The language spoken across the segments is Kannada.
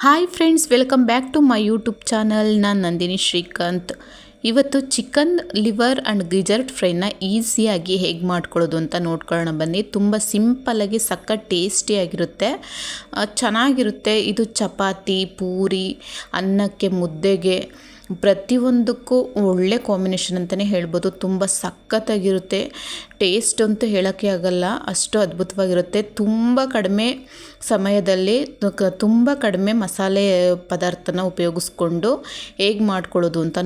Hi friends, welcome back to my YouTube channel. ನಾನು ನಂದಿನಿ ಶ್ರೀಕಾಂತ್. ಇವತ್ತು ಚಿಕನ್ ಲಿವರ್ ಆ್ಯಂಡ್ ಗಿಜರ್ಡ್ ಫ್ರೈನ ಈಸಿಯಾಗಿ ಹೇಗೆ ಮಾಡ್ಕೊಳ್ಳೋದು ಅಂತ ನೋಡ್ಕೊಳ್ಳೋಣ ಬನ್ನಿ. ತುಂಬ ಸಿಂಪಲ್ಲಾಗಿ ಸಖತ್ ಟೇಸ್ಟಿಯಾಗಿರುತ್ತೆ, ಚೆನ್ನಾಗಿರುತ್ತೆ. ಇದು ಚಪಾತಿ, ಪೂರಿ, ಅನ್ನಕ್ಕೆ, ಮುದ್ದೆಗೆ ಪ್ರತಿಯೊಂದಕ್ಕೂ ಒಳ್ಳೆ ಕಾಂಬಿನೇಷನ್ ಅಂತಲೇ ಹೇಳ್ಬೋದು. ತುಂಬ ಸಖತ್ತಾಗಿರುತ್ತೆ. ಟೇಸ್ಟ್ ಅಂತೂ ಹೇಳೋಕ್ಕೆ ಆಗಲ್ಲ, ಅಷ್ಟು ಅದ್ಭುತವಾಗಿರುತ್ತೆ. ತುಂಬ ಕಡಿಮೆ ಸಮಯದಲ್ಲಿ ತುಂಬ ಕಡಿಮೆ ಮಸಾಲೆ ಪದಾರ್ಥನ ಉಪಯೋಗಿಸ್ಕೊಂಡು ಹೇಗೆ ಮಾಡ್ಕೊಳ್ಳೋದು ಅಂತ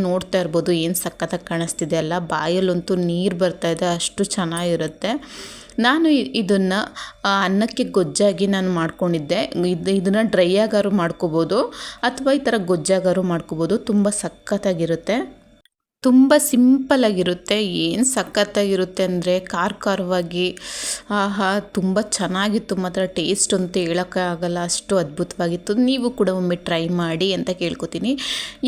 ನೋಡ್ತಾ ಇರ್ಬೋದು. ಏನು ಸಖತ್ತಾಗಿ ಕಾಣಿಸ್ತಿದೆ ಅಲ್ಲ, ಬಾಯಲ್ಲಂತೂ ನೀರು ಬರ್ತಾಯಿದೆ, ಅಷ್ಟು ಚೆನ್ನಾಗಿರುತ್ತೆ. ನಾನು ಇದನ್ನು ಅನ್ನಕ್ಕೆ ಗೊಜ್ಜಾಗಿ ನಾನು ಮಾಡ್ಕೊಂಡಿದ್ದೆ. ಇದನ್ನು ಡ್ರೈ ಆಗಾರು ಮಾಡ್ಕೋಬೋದು ಅಥವಾ ಈ ಥರ ಗೊಜ್ಜಾಗಾರು ಮಾಡ್ಕೋಬೋದು. ತುಂಬ ಸಖತ್ತಾಗಿರುತ್ತೆ, ತುಂಬ ಸಿಂಪಲ್ಲಾಗಿರುತ್ತೆ. ಏನು ಸಖತ್ತಾಗಿರುತ್ತೆ ಅಂದರೆ ಖಾರವಾಗಿ, ಆಹಾ ತುಂಬ ಚೆನ್ನಾಗಿತ್ತು ಮಾತ್ರ. ಟೇಸ್ಟ್ ಅಂತೂ ಹೇಳೋಕ್ಕೆ ಆಗಲ್ಲ, ಅಷ್ಟು ಅದ್ಭುತವಾಗಿತ್ತು. ನೀವು ಕೂಡ ಒಮ್ಮೆ ಟ್ರೈ ಮಾಡಿ ಅಂತ ಕೇಳ್ಕೊತೀನಿ.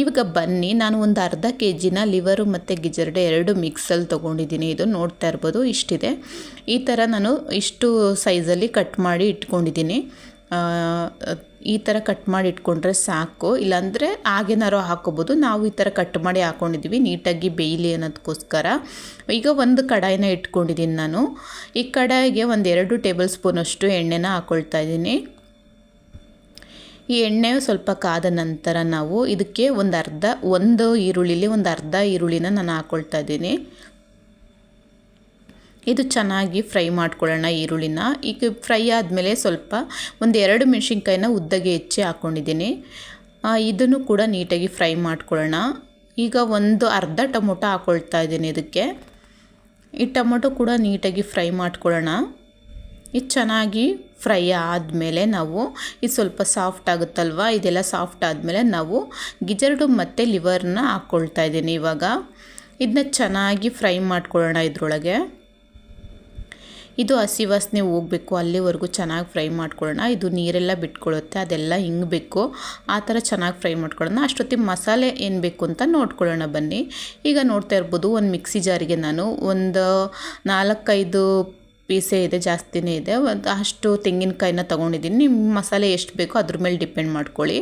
ಇವಾಗ ಬನ್ನಿ, ನಾನು ಒಂದು ಅರ್ಧ ಕೆ.ಜಿನ ಲಿವರು ಮತ್ತು ಗಿಜರ್ಡ್ ಎರಡು ಮಿಕ್ಸಲ್ಲಿ ತೊಗೊಂಡಿದ್ದೀನಿ. ಇದು ನೋಡ್ತಾ ಇರ್ಬೋದು, ಇಷ್ಟಿದೆ. ಈ ಥರ ನಾನು ಇಷ್ಟು ಸೈಜಲ್ಲಿ ಕಟ್ ಮಾಡಿ ಇಟ್ಕೊಂಡಿದ್ದೀನಿ. ಈ ಥರ ಕಟ್ ಮಾಡಿ ಇಟ್ಕೊಂಡ್ರೆ ಸಾಕು, ಇಲ್ಲಾಂದರೆ ಹಾಗೇನಾರು ಹಾಕೋಬೋದು. ನಾವು ಈ ಥರ ಕಟ್ ಮಾಡಿ ಹಾಕ್ಕೊಂಡಿದ್ದೀವಿ, ನೀಟಾಗಿ ಬೇಯಲಿ ಅನ್ನೋದಕ್ಕೋಸ್ಕರ. ಈಗ ಒಂದು ಕಡಾಯಿನ ಇಟ್ಕೊಂಡಿದ್ದೀನಿ ನಾನು. ಈ ಕಡಾಯಿಗೆ ಒಂದು 2 ಟೇಬಲ್ ಸ್ಪೂನಷ್ಟು ಎಣ್ಣೆನ ಹಾಕ್ಕೊಳ್ತಾ ಇದ್ದೀನಿ. ಈ ಎಣ್ಣೆ ಸ್ವಲ್ಪ ಕಾದ ನಂತರ ನಾವು ಇದಕ್ಕೆ ಒಂದು ಈರುಳ್ಳಿಲಿ ಒಂದು ಅರ್ಧ ಈರುಳ್ಳಿನ ನಾನು ಹಾಕ್ಕೊಳ್ತಾ ಇದ್ದೀನಿ. ಇದು ಚೆನ್ನಾಗಿ ಫ್ರೈ ಮಾಡ್ಕೊಳ್ಳೋಣ ಈರುಳ್ಳಿನ. ಈಗ ಫ್ರೈ ಆದಮೇಲೆ ಸ್ವಲ್ಪ ಒಂದು 2 ಮೆಣಸಿನ್ಕಾಯಿನ ಉದ್ದಗೆ ಹೆಚ್ಚಿ ಹಾಕ್ಕೊಂಡಿದ್ದೀನಿ. ಇದನ್ನು ಕೂಡ ನೀಟಾಗಿ ಫ್ರೈ ಮಾಡ್ಕೊಳ್ಳೋಣ. ಈಗ ಒಂದು ಅರ್ಧ ಟೊಮೊಟೊ ಹಾಕ್ಕೊಳ್ತಾ ಇದ್ದೀನಿ ಇದಕ್ಕೆ. ಈ ಟೊಮೊಟೊ ಕೂಡ ನೀಟಾಗಿ ಫ್ರೈ ಮಾಡ್ಕೊಳ್ಳೋಣ. ಇದು ಚೆನ್ನಾಗಿ ಫ್ರೈ ಆದಮೇಲೆ ನಾವು ಇದು ಸ್ವಲ್ಪ ಸಾಫ್ಟ್ ಆಗುತ್ತಲ್ವ, ಇದೆಲ್ಲ ಸಾಫ್ಟ್ ಆದಮೇಲೆ ನಾವು ಗಿಜರ್ಡು ಮತ್ತು ಲಿವರ್ನ ಹಾಕ್ಕೊಳ್ತಾ ಇದ್ದೀನಿ. ಇವಾಗ ಇದನ್ನ ಚೆನ್ನಾಗಿ ಫ್ರೈ ಮಾಡ್ಕೊಳ್ಳೋಣ. ಇದರೊಳಗೆ ಇದು ಹಸಿ ವಾಸನೆ ಹೋಗಬೇಕು, ಅಲ್ಲಿವರೆಗೂ ಚೆನ್ನಾಗಿ ಫ್ರೈ ಮಾಡ್ಕೊಳ್ಳೋಣ. ಇದು ನೀರೆಲ್ಲ ಬಿಟ್ಕೊಳ್ಳುತ್ತೆ, ಅದೆಲ್ಲ ಹಿಂಗಬೇಕು. ಆ ಥರ ಚೆನ್ನಾಗಿ ಫ್ರೈ ಮಾಡ್ಕೊಳ್ಳೋಣ. ಅಷ್ಟೊತ್ತಿಗೆ ಮಸಾಲೆ ಏನು ಬೇಕು ಅಂತ ನೋಡ್ಕೊಳ್ಳೋಣ ಬನ್ನಿ. ಈಗ ನೋಡ್ತಾ ಇರ್ಬೋದು, ಒಂದು ಮಿಕ್ಸಿ ಜಾರಿಗೆ ನಾನು ಒಂದು 4-5 ಪೀಸೇ ಇದೆ, ಜಾಸ್ತಿನೇ ಇದೆ. ಅಷ್ಟು ತೆಂಗಿನಕಾಯಿನ ತೊಗೊಂಡಿದ್ದೀನಿ. ನಿಮ್ಮ ಮಸಾಲೆ ಎಷ್ಟು ಬೇಕೋ ಅದ್ರ ಮೇಲೆ ಡಿಪೆಂಡ್ ಮಾಡ್ಕೊಳ್ಳಿ.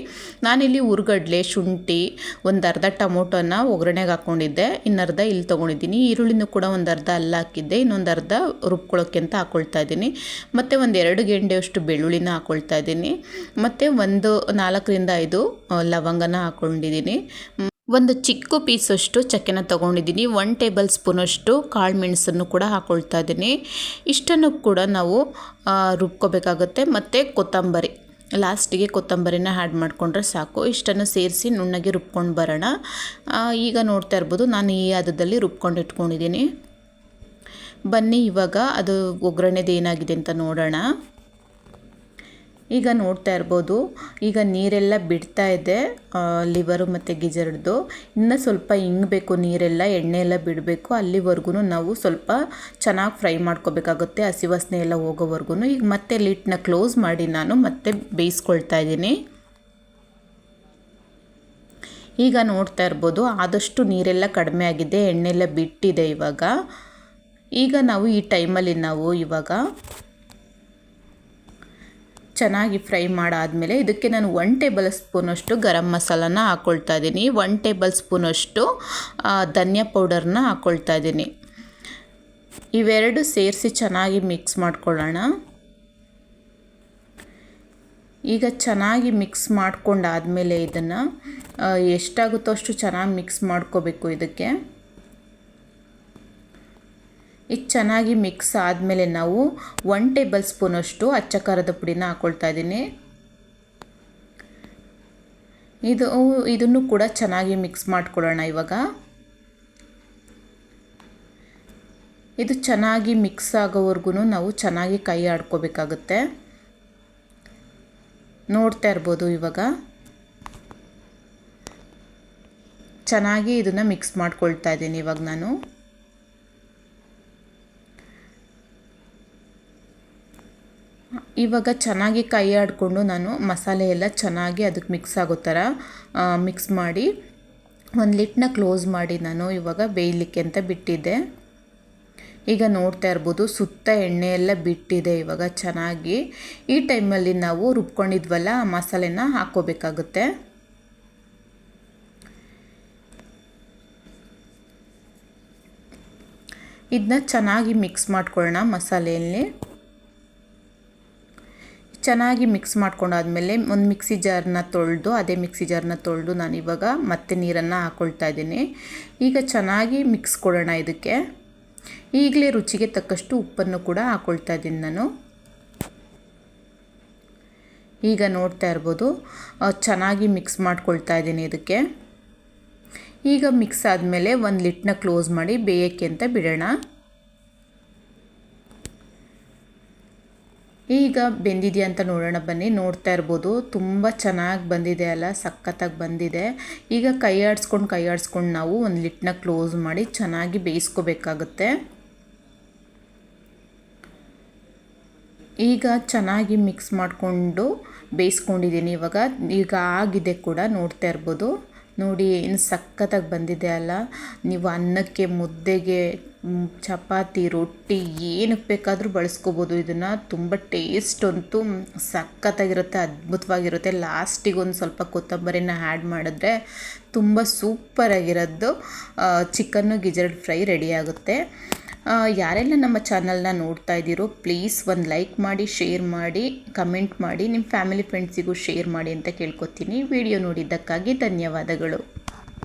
ನಾನಿಲ್ಲಿ ಹುರ್ಗಡ್ಲೆ, ಶುಂಠಿ, ಒಂದು ಅರ್ಧ ಟೊಮೊಟೊನ ಒಗ್ಗರಣೆಗೆ ಹಾಕ್ಕೊಂಡಿದ್ದೆ, ಇನ್ನರ್ಧ ಇಲ್ಲಿ ತೊಗೊಂಡಿದ್ದೀನಿ. ಈರುಳ್ಳಿನೂ ಕೂಡ ಒಂದು ಅರ್ಧ ಅಲ್ಲಿ ಹಾಕಿದ್ದೆ, ಇನ್ನೊಂದು ಅರ್ಧ ರುಬ್ಕೊಳ್ಳೋಕ್ಕೆ ಅಂತ ಹಾಕ್ಕೊಳ್ತಾ ಇದ್ದೀನಿ. ಮತ್ತು ಒಂದು 2 ಗೆಂಡೆಯಷ್ಟು ಬೆಳ್ಳುಳ್ಳಿನ ಹಾಕ್ಕೊಳ್ತಾ ಇದ್ದೀನಿ. ಮತ್ತು ಒಂದು 4-5 ಲವಂಗನ ಹಾಕ್ಕೊಂಡಿದ್ದೀನಿ. ಒಂದು ಚಿಕ್ಕ ಪೀಸಷ್ಟು ಚಕ್ಕೆನ ತೊಗೊಂಡಿದ್ದೀನಿ. 1 ಟೇಬಲ್ ಸ್ಪೂನಷ್ಟು ಕಾಳು ಮೆಣಸನ್ನು ಕೂಡ ಹಾಕ್ಕೊಳ್ತಾ ಇದ್ದೀನಿ. ಇಷ್ಟನ್ನು ಕೂಡ ನಾವು ರುಬ್ಕೋಬೇಕಾಗುತ್ತೆ. ಮತ್ತು ಕೊತ್ತಂಬರಿ, ಲಾಸ್ಟಿಗೆ ಕೊತ್ತಂಬರಿನ ಆ್ಯಡ್ ಮಾಡಿಕೊಂಡ್ರೆ ಸಾಕು. ಇಷ್ಟನ್ನು ಸೇರಿಸಿ ನುಣ್ಣಗೆ ರುಬ್ಕೊಂಡು ಬರೋಣ. ಈಗ ನೋಡ್ತಾ ಇರ್ಬೋದು, ನಾನು ಈ ಹದದಲ್ಲಿ ರುಬ್ಕೊಂಡು ಇಟ್ಕೊಂಡಿದ್ದೀನಿ. ಬನ್ನಿ ಇವಾಗ ಅದು ಒಗ್ಗರಣೆದು ಏನಾಗಿದೆ ಅಂತ ನೋಡೋಣ. ಈಗ ನೋಡ್ತಾ ಇರ್ಬೋದು, ಈಗ ನೀರೆಲ್ಲ ಬಿಡ್ತಾ ಇದೆ ಲಿವರು ಮತ್ತು ಗಿಜರ್ಡ್ದು. ಇನ್ನು ಸ್ವಲ್ಪ ಹಿಂಗಬೇಕು, ನೀರೆಲ್ಲ ಎಣ್ಣೆ ಎಲ್ಲ ಬಿಡಬೇಕು. ಅಲ್ಲಿವರೆಗೂ ನಾವು ಸ್ವಲ್ಪ ಚೆನ್ನಾಗಿ ಫ್ರೈ ಮಾಡ್ಕೋಬೇಕಾಗುತ್ತೆ, ಹಸಿ ವಾಸನೆ ಎಲ್ಲ ಹೋಗೋವರೆಗೂ. ಈಗ ಮತ್ತೆ ಲಿಡ್ನ ಕ್ಲೋಸ್ ಮಾಡಿ ನಾನು ಮತ್ತೆ ಬೇಯಿಸ್ಕೊಳ್ತಾ ಇದ್ದೀನಿ. ಈಗ ನೋಡ್ತಾ ಇರ್ಬೋದು, ಆದಷ್ಟು ನೀರೆಲ್ಲ ಕಡಿಮೆ ಆಗಿದೆ, ಎಣ್ಣೆಲ್ಲ ಬಿಟ್ಟಿದೆ ಇವಾಗ. ಈಗ ನಾವು ಈ ಟೈಮಲ್ಲಿ ನಾವು ಇವಾಗ ಚೆನ್ನಾಗಿ ಫ್ರೈ ಮಾಡಾದಮೇಲೆ ಇದಕ್ಕೆ ನಾನು 1 ಟೇಬಲ್ ಸ್ಪೂನಷ್ಟು ಗರಂ ಮಸಾಲಾನ ಹಾಕ್ಕೊಳ್ತಾ ಇದ್ದೀನಿ. 1 ಟೇಬಲ್ ಸ್ಪೂನಷ್ಟು ಧನಿಯಾ ಪೌಡರ್ನ ಹಾಕ್ಕೊಳ್ತಾ ಇದ್ದೀನಿ. ಇವೆರಡು ಸೇರಿಸಿ ಚೆನ್ನಾಗಿ ಮಿಕ್ಸ್ ಮಾಡ್ಕೊಳ್ಳೋಣ. ಈಗ ಚೆನ್ನಾಗಿ ಮಿಕ್ಸ್ ಮಾಡ್ಕೊಂಡಾದಮೇಲೆ ಇದನ್ನು ಎಷ್ಟಾಗುತ್ತೋ ಅಷ್ಟು ಚೆನ್ನಾಗಿ ಮಿಕ್ಸ್ ಮಾಡ್ಕೋಬೇಕು. ಇದಕ್ಕೆ ಇದು ಚೆನ್ನಾಗಿ ಮಿಕ್ಸ್ ಆದಮೇಲೆ ನಾವು 1 ಟೇಬಲ್ ಸ್ಪೂನಷ್ಟು ಅಚ್ಚ ಖಾರದ ಪುಡಿನ ಹಾಕ್ಕೊಳ್ತಾ ಇದ್ದೀನಿ. ಇದನ್ನು ಕೂಡ ಚೆನ್ನಾಗಿ ಮಿಕ್ಸ್ ಮಾಡ್ಕೊಳ್ಳೋಣ. ಇವಾಗ ಇದು ಚೆನ್ನಾಗಿ ಮಿಕ್ಸ್ ಆಗೋವರೆಗೂ ನಾವು ಚೆನ್ನಾಗಿ ಕೈ ಆಡ್ಕೋಬೇಕಾಗುತ್ತೆ. ನೋಡ್ತಾ ಇರ್ಬೋದು, ಇವಾಗ ಚೆನ್ನಾಗಿ ಇದನ್ನು ಮಿಕ್ಸ್ ಮಾಡ್ಕೊಳ್ತಾ ಇದ್ದೀನಿ. ಇವಾಗ ಚೆನ್ನಾಗಿ ಕೈ ಆಡಿಕೊಂಡು ನಾನು ಮಸಾಲೆ ಎಲ್ಲ ಚೆನ್ನಾಗಿ ಅದಕ್ಕೆ ಮಿಕ್ಸ್ ಆಗೋ ಥರ ಮಿಕ್ಸ್ ಮಾಡಿ ಒಂದು ಲಿಡ್ನ ಕ್ಲೋಸ್ ಮಾಡಿ ನಾನು ಇವಾಗ ಬೇಯಲಿಕ್ಕೆ ಅಂತ ಬಿಟ್ಟಿದ್ದೆ. ಈಗ ನೋಡ್ತಾ ಇರ್ಬೋದು ಸುತ್ತ ಎಣ್ಣೆ ಎಲ್ಲ ಬಿಟ್ಟಿದೆ ಇವಾಗ ಚೆನ್ನಾಗಿ. ಈ ಟೈಮಲ್ಲಿ ನಾವು ರುಬ್ಕೊಂಡಿದ್ವಲ್ಲ ಆ ಮಸಾಲೆನ ಹಾಕ್ಕೋಬೇಕಾಗುತ್ತೆ. ಇದನ್ನ ಚೆನ್ನಾಗಿ ಮಿಕ್ಸ್ ಮಾಡ್ಕೊಳ್ಳೋಣ. ಮಸಾಲೆಯಲ್ಲಿ ಚೆನ್ನಾಗಿ ಮಿಕ್ಸ್ ಮಾಡ್ಕೊಂಡಾದ್ಮೇಲೆ ಒಂದು ಮಿಕ್ಸಿ ಜಾರನ್ನ ತೊಳೆದು ಅದೇ ಮಿಕ್ಸಿ ಜಾರನ್ನ ತೊಳೆದು ನಾನಿವಾಗ ಮತ್ತೆ ನೀರನ್ನು ಹಾಕ್ಕೊಳ್ತಾ ಇದ್ದೀನಿ. ಈಗ ಚೆನ್ನಾಗಿ ಮಿಕ್ಸ್ ಕೊಡೋಣ. ಇದಕ್ಕೆ ಈಗಲೇ ರುಚಿಗೆ ತಕ್ಕಷ್ಟು ಉಪ್ಪನ್ನು ಕೂಡ ಹಾಕ್ಕೊಳ್ತಾ ಇದ್ದೀನಿ ನಾನು. ಈಗ ನೋಡ್ತಾ ಇರ್ಬೋದು ಚೆನ್ನಾಗಿ ಮಿಕ್ಸ್ ಮಾಡ್ಕೊಳ್ತಾ ಇದ್ದೀನಿ ಇದಕ್ಕೆ. ಈಗ ಮಿಕ್ಸ್ ಆದಮೇಲೆ ಒಂದು ಲಿಡ್ನ ಕ್ಲೋಸ್ ಮಾಡಿ ಬೇಯೋಕ್ಕೆ ಅಂತ ಬಿಡೋಣ. ಈಗ ಬೆಂದಿದೆಯಾ ಅಂತ ನೋಡೋಣ ಬನ್ನಿ. ನೋಡ್ತಾ ಇರ್ಬೋದು ತುಂಬ ಚೆನ್ನಾಗಿ ಬಂದಿದೆ ಅಲ್ಲ, ಸಖತ್ತಾಗಿ ಬಂದಿದೆ. ಈಗ ಕೈ ಆಡಿಸ್ಕೊಂಡು ನಾವು ಒಂದು ಲಿಡ್ನ ಕ್ಲೋಸ್ ಮಾಡಿ ಚೆನ್ನಾಗಿ ಬೇಯಿಸ್ಕೋಬೇಕಾಗುತ್ತೆ. ಈಗ ಚೆನ್ನಾಗಿ ಮಿಕ್ಸ್ ಮಾಡಿಕೊಂಡು ಬೇಯಿಸ್ಕೊಂಡಿದ್ದೀನಿ. ಈಗ ಆಗಿದೆ ಕೂಡ, ನೋಡ್ತಾ ಇರ್ಬೋದು. ನೋಡಿ ಏನು ಸಖತ್ತಾಗಿ ಬಂದಿದೆ ಅಲ್ಲ. ನೀವು ಅನ್ನಕ್ಕೆ, ಮುದ್ದೆಗೆ, ಚಪಾತಿ, ರೊಟ್ಟಿ ಏನಕ್ಕೆ ಬೇಕಾದರೂ ಬಳಸ್ಕೋಬೋದು ಇದನ್ನು. ತುಂಬ ಟೇಸ್ಟ್ ಅಂತೂ ಸಖತ್ತಾಗಿರುತ್ತೆ, ಅದ್ಭುತವಾಗಿರುತ್ತೆ. ಲಾಸ್ಟಿಗೆ ಒಂದು ಸ್ವಲ್ಪ ಕೊತ್ತಂಬರಿನ ಆ್ಯಡ್ ಮಾಡಿದ್ರೆ ತುಂಬ ಸೂಪರಾಗಿರೋದು ಚಿಕನ್ನು ಗಿಜರ್ಡ್ ಫ್ರೈ ರೆಡಿಯಾಗುತ್ತೆ. ಯಾರೆಲ್ಲ ನಮ್ಮ ಚಾನಲ್ನ ನೋಡ್ತಾ ಇದ್ದೀರೋ ಪ್ಲೀಸ್ ಒಂದು ಲೈಕ್ ಮಾಡಿ, ಶೇರ್ ಮಾಡಿ, ಕಮೆಂಟ್ ಮಾಡಿ, ನಿಮ್ಮ ಫ್ಯಾಮಿಲಿ ಫ್ರೆಂಡ್ಸಿಗೂ ಶೇರ್ ಮಾಡಿ ಅಂತ ಕೇಳ್ಕೊತೀನಿ. ವಿಡಿಯೋ ನೋಡಿದ್ದಕ್ಕಾಗಿ ಧನ್ಯವಾದಗಳು.